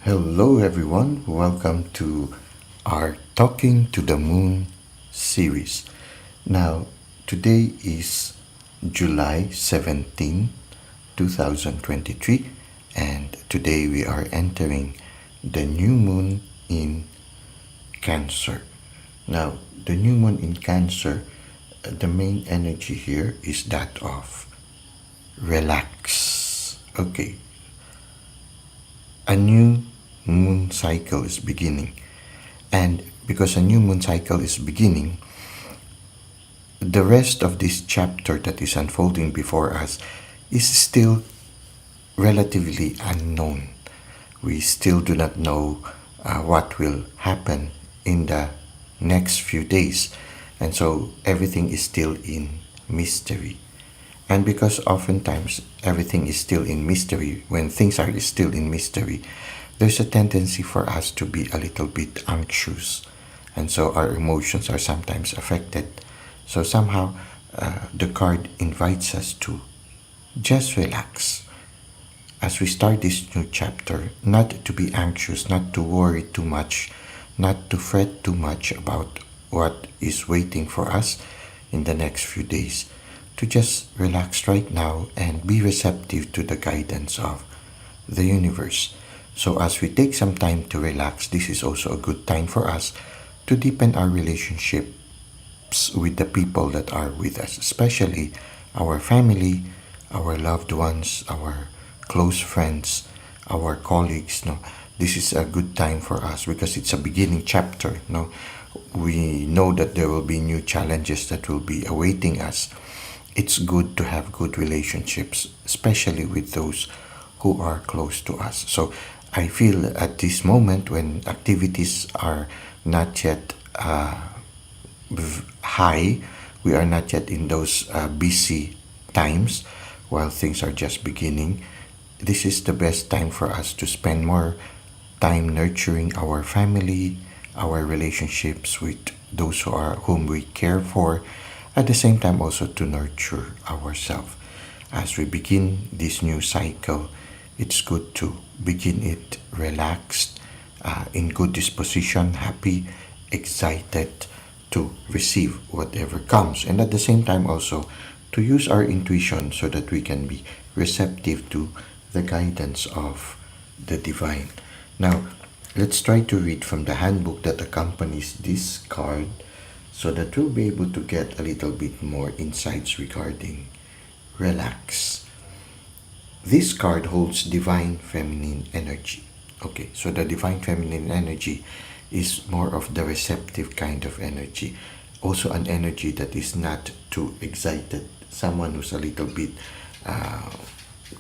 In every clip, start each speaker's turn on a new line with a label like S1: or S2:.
S1: Hello, everyone. Welcome to our Talking to the Moon series. Now, today is July 17, 2023, and today we are entering the new moon in Cancer. Now, the new moon in Cancer, the main energy here is that of relax. Okay, a new moon cycle is beginning. And because a new moon cycle is beginning, the rest of this chapter that is unfolding before us is still relatively unknown. We still do not know what will happen in the next few days. And so everything is still in mystery. And because oftentimes everything is still in mystery, when things are still in mystery, there's a tendency for us to be a little bit anxious. And so our emotions are sometimes affected. So somehow the card invites us to just relax. As we start this new chapter, not to be anxious, not to worry too much, not to fret too much about what is waiting for us in the next few days, to just relax right now and be receptive to the guidance of the universe. So as we take some time to relax, this is also a good time for us to deepen our relationships with the people that are with us, especially our family, our loved ones, our close friends, our colleagues. No, this is a good time for us because it's a beginning chapter. No, we know that there will be new challenges that will be awaiting us. It's good to have good relationships, especially with those who are close to us. So I feel at this moment when activities are not yet high, we are not yet in those busy times while things are just beginning. This is the best time for us to spend more time nurturing our family, our relationships with those whom we care for, at the same time also to nurture ourselves. As we begin this new cycle, it's good to begin it relaxed, in good disposition, happy, excited to receive whatever comes, and at the same time also to use our intuition so that we can be receptive to the guidance of the divine. Now, let's try to read from the handbook that accompanies this card so that we'll be able to get a little bit more insights regarding relax. This card holds divine feminine energy. Okay, so the divine feminine energy is more of the receptive kind of energy. Also an energy that is not too excited. Someone who's a little bit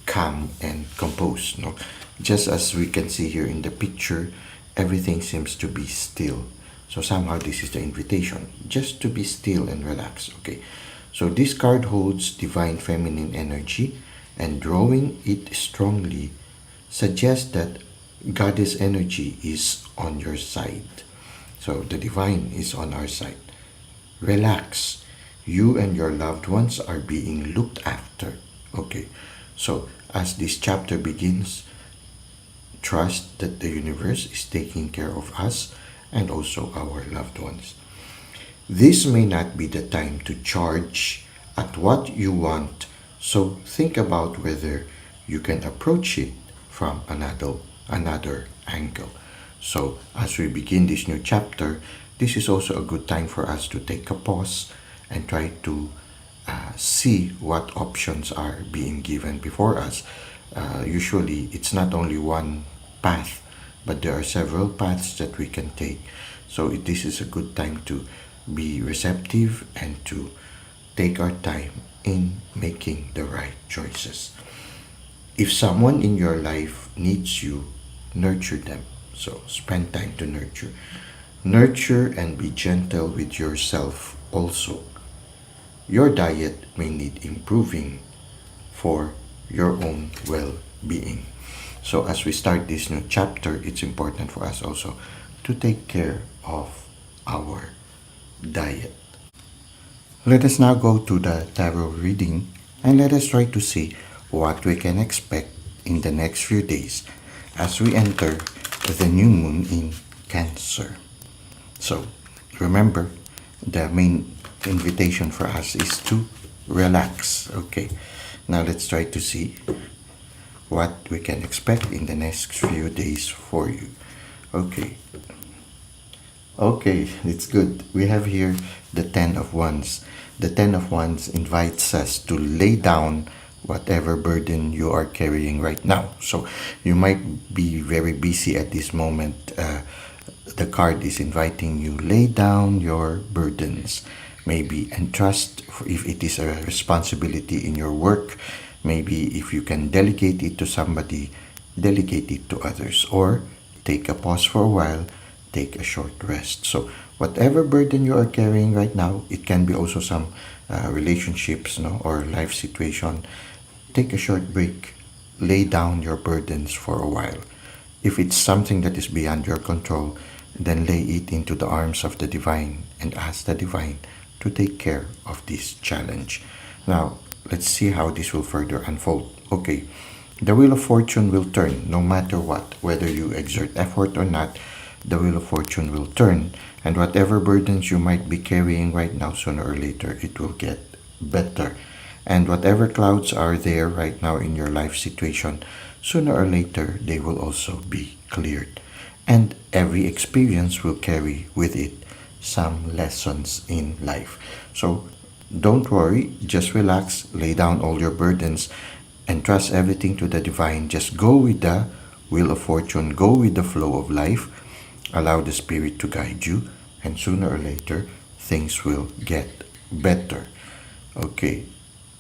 S1: calm and composed. No? Just as we can see here in the picture, everything seems to be still. So somehow this is the invitation, just to be still and relax. Okay, so this card holds divine feminine energy, and drawing it strongly suggests that goddess energy is on your side. So the divine is on our side. Relax. You and your loved ones are being looked after. Okay, so as this chapter begins, trust that the universe is taking care of us and also our loved ones. This may not be the time to charge at what you want, so think about whether you can approach it from another angle. So as we begin this new chapter, this is also a good time for us to take a pause and try to see what options are being given before us. Usually it's not only one path, but there are several paths that we can take. So this is a good time to be receptive and to take our time in making the right choices. If someone in your life needs you, nurture them. So spend time to nurture. Nurture and be gentle with yourself also. Your diet may need improving for your own well-being. So as we start this new chapter, it's important for us also to take care of our diet. Let us now go to the tarot reading and let us try to see what we can expect in the next few days as we enter the new moon in Cancer. So remember, the main invitation for us is to relax. Okay, now let's try to see what we can expect in the next few days for you. Okay, okay, it's good. We have here the Ten of Wands. The Ten of Wands invites us to lay down whatever burden you are carrying right now. So you might be very busy at this moment. The card is inviting you lay down your burdens, maybe entrust if it is a responsibility in your work, maybe if you can delegate it to somebody, delegate it to others, or take a pause for a while, take a short rest. So whatever burden you are carrying right now, it can be also some relationships, no, or life situation. Take a short break, lay down your burdens for a while. If it's something that is beyond your control, then lay it into the arms of the divine and ask the divine to take care of this challenge. Now, let's see how this will further unfold. Okay, the wheel of fortune will turn no matter what, whether you exert effort or not. The wheel of fortune will turn, and whatever burdens you might be carrying right now, sooner or later, it will get better. And whatever clouds are there right now in your life situation, sooner or later, they will also be cleared. And every experience will carry with it some lessons in life. So don't worry, just relax, lay down all your burdens, and trust everything to the divine. Just go with the wheel of fortune, go with the flow of life, allow the spirit to guide you, and sooner or later, things will get better. Okay,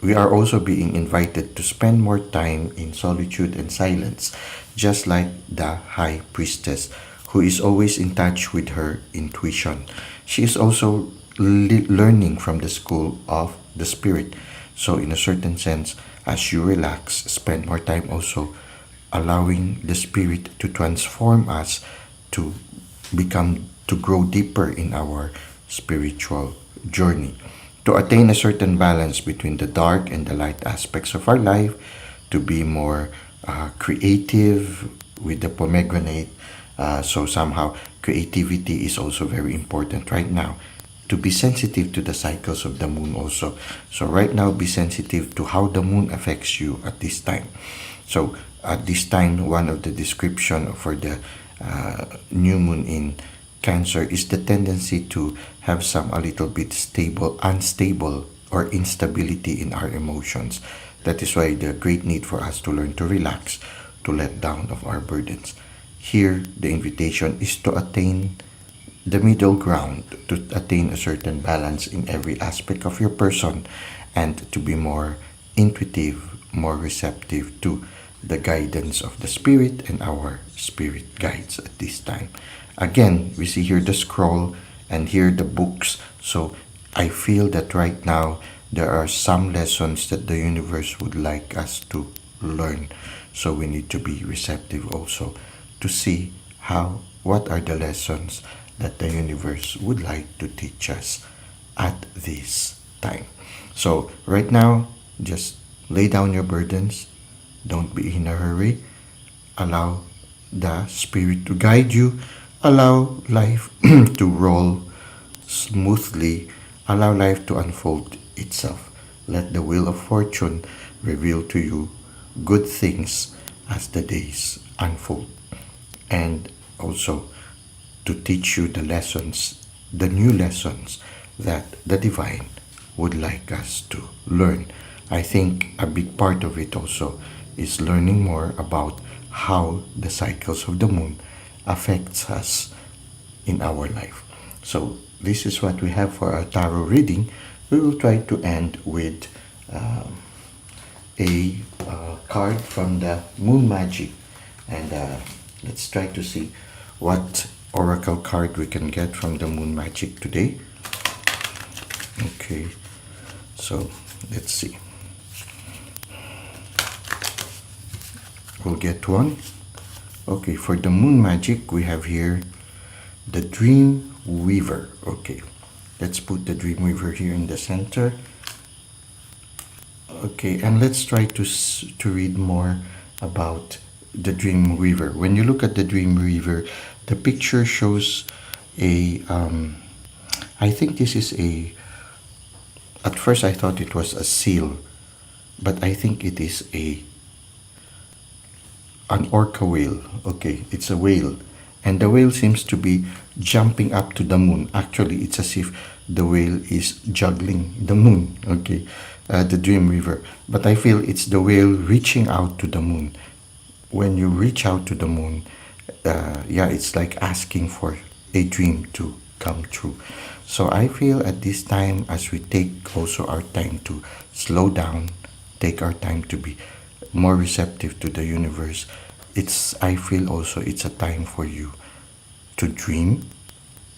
S1: we are also being invited to spend more time in solitude and silence, just like the high priestess, who is always in touch with her intuition. She is also learning from the school of the spirit. So, in a certain sense, as you relax, spend more time also allowing the spirit to transform us to to grow deeper in our spiritual journey, to attain a certain balance between the dark and the light aspects of our life, to be more creative with the pomegranate. So somehow creativity is also very important right now. To be sensitive to the cycles of the moon also. So right now, be sensitive to how the moon affects you at this time. So at this time, one of the description for the new moon in Cancer is the tendency to have some a little bit unstable, or instability in our emotions. That is why the great need for us to learn to relax, to let down of our burdens. Here, the invitation is to attain the middle ground, to attain a certain balance in every aspect of your person, and to be more intuitive, more receptive to the guidance of the spirit and our spirit guides at this time. Again, we see here the scroll and here the books. So I feel that right now there are some lessons that the universe would like us to learn. So we need to be receptive also to see what are the lessons that the universe would like to teach us at this time. So right now, just lay down your burdens. Don't be in a hurry. Allow the spirit to guide you. Allow life to roll smoothly. Allow life to unfold itself. Let the wheel of fortune reveal to you good things as the days unfold. And also to teach you the lessons, the new lessons that the divine would like us to learn. I think a big part of it also is learning more about how the cycles of the moon affects us in our life. So this is what we have for our tarot reading. We will try to end with a card from the Moon Magic, and let's try to see what oracle card we can get from the Moon Magic today. Okay, so let's see. We'll get one. Okay, for the Moon Magic, we have here the Dream Weaver. Okay, let's put the Dream Weaver here in the center. Okay, and let's try to read more about the dream weaver. When you look at the dream weaver, the picture shows a I think this is a, at first I thought it was a seal, but I think it is a an orca whale. Okay, it's a whale. And the whale seems to be jumping up to the moon. Actually, it's as if the whale is juggling the moon. Okay, the dream weaver. But I feel it's the whale reaching out to the moon. When you reach out to the moon, yeah, it's like asking for a dream to come true. So I feel at this time, as we take also our time to slow down, take our time to be more receptive to the universe, it's, I feel also it's a time for you to dream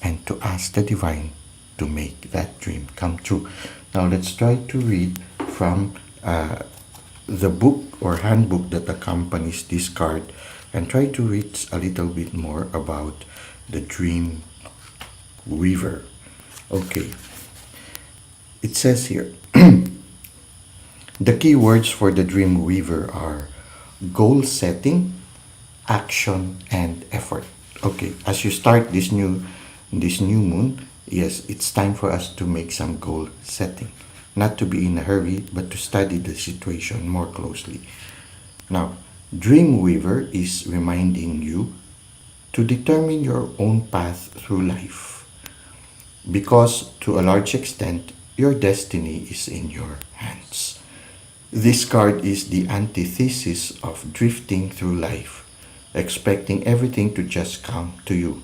S1: and to ask the divine to make that dream come true. Now let's try to read from the book or handbook that accompanies this card, and try to read a little bit more about the dream weaver. Okay, it says here the key words for the dream weaver are goal setting, action, and effort. Okay, as you start this new moon, yes, it's time for us to make some goal setting. Not to be in a hurry, but to study the situation more closely. Now, Dreamweaver is reminding you to determine your own path through life, because to a large extent, your destiny is in your hands. This card is the antithesis of drifting through life, expecting everything to just come to you,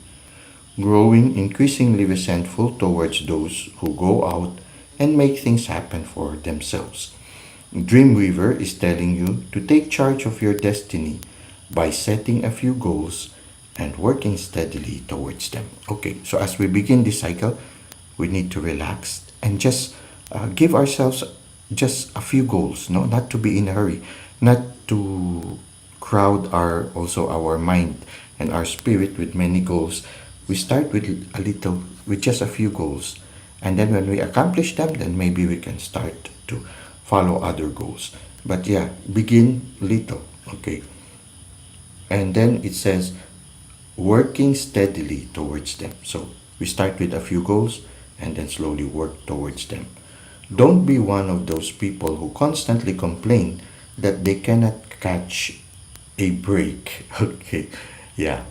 S1: growing increasingly resentful towards those who go out and make things happen for themselves. Dreamweaver is telling you to take charge of your destiny by setting a few goals and working steadily towards them. Okay, so as we begin this cycle, we need to relax and just give ourselves just a few goals, no, not to be in a hurry, not to crowd our mind and our spirit with many goals. We start with a little, with just a few goals, and then when we accomplish them, then maybe we can start to follow other goals. But yeah, begin little, okay? And then it says working steadily towards them. So we start with a few goals and then slowly work towards them. Don't be one of those people who constantly complain that they cannot catch a break. Okay, yeah.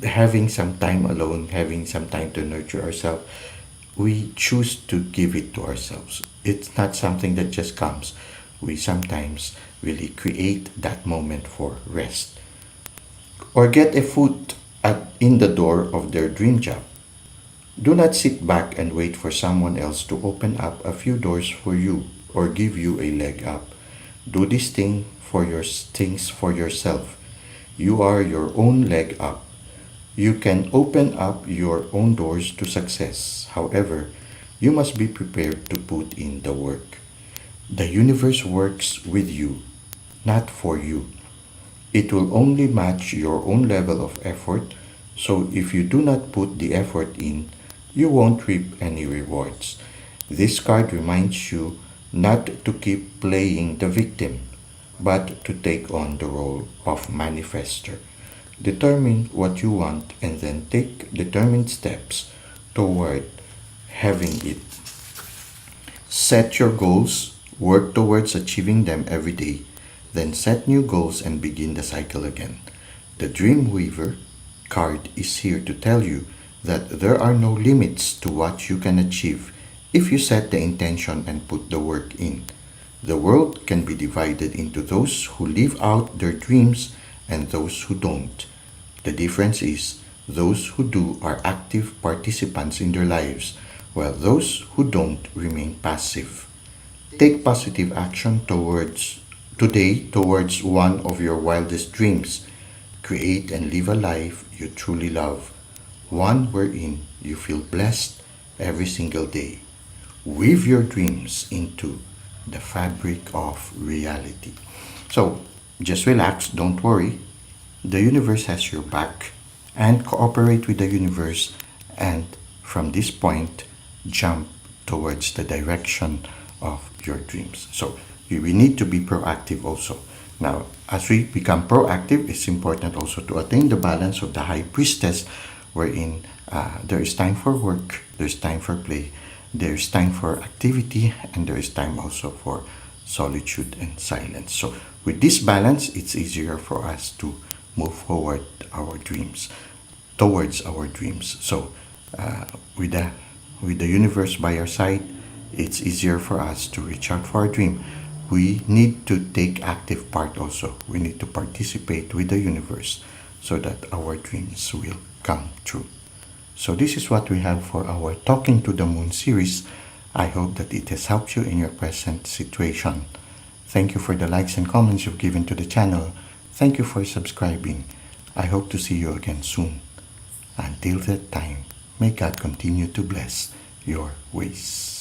S1: Having some time alone, having some time to nurture ourselves, we choose to give it to ourselves. It's not something that just comes. We sometimes really create that moment for rest. Or get a foot in the door of their dream job. Do not sit back and wait for someone else to open up a few doors for you or give you a leg up. Do things for yourself. You are your own leg up. You can open up your own doors to success. However, you must be prepared to put in the work. The universe works with you, not for you. It will only match your own level of effort, so if you do not put the effort in, you won't reap any rewards. This card reminds you not to keep playing the victim, but to take on the role of manifester. Determine what you want and then take determined steps toward having it. Set your goals, work towards achieving them every day, then set new goals and begin the cycle again. The Dreamweaver card is here to tell you that there are no limits to what you can achieve if you set the intention and put the work in. The world can be divided into those who live out their dreams and those who don't. The difference is those who do are active participants in their lives, while those who don't remain passive. Take positive action towards one of your wildest dreams. Create and live a life you truly love, one wherein you feel blessed every single day. Weave your dreams into the fabric of reality. So, just relax, don't worry. The universe has your back, and cooperate with the universe, and from this point, jump towards the direction of your dreams. So, we need to be proactive also. Now, as we become proactive, it's important also to attain the balance of the high priestess, wherein there is time for work, there's time for play, there's time for activity, and there is time also for solitude and silence. So, with this balance, it's easier for us to move forward our dreams, towards our dreams. So, with the universe by our side, it's easier for us to reach out for our dream. We need to take active part also. We need to participate with the universe so that our dreams will come true. So this is what we have for our Talking to the Moon series. I hope that it has helped you in your present situation. Thank you for the likes and comments you've given to the channel. Thank you for subscribing. I hope to see you again soon. Until that time, may God continue to bless your ways.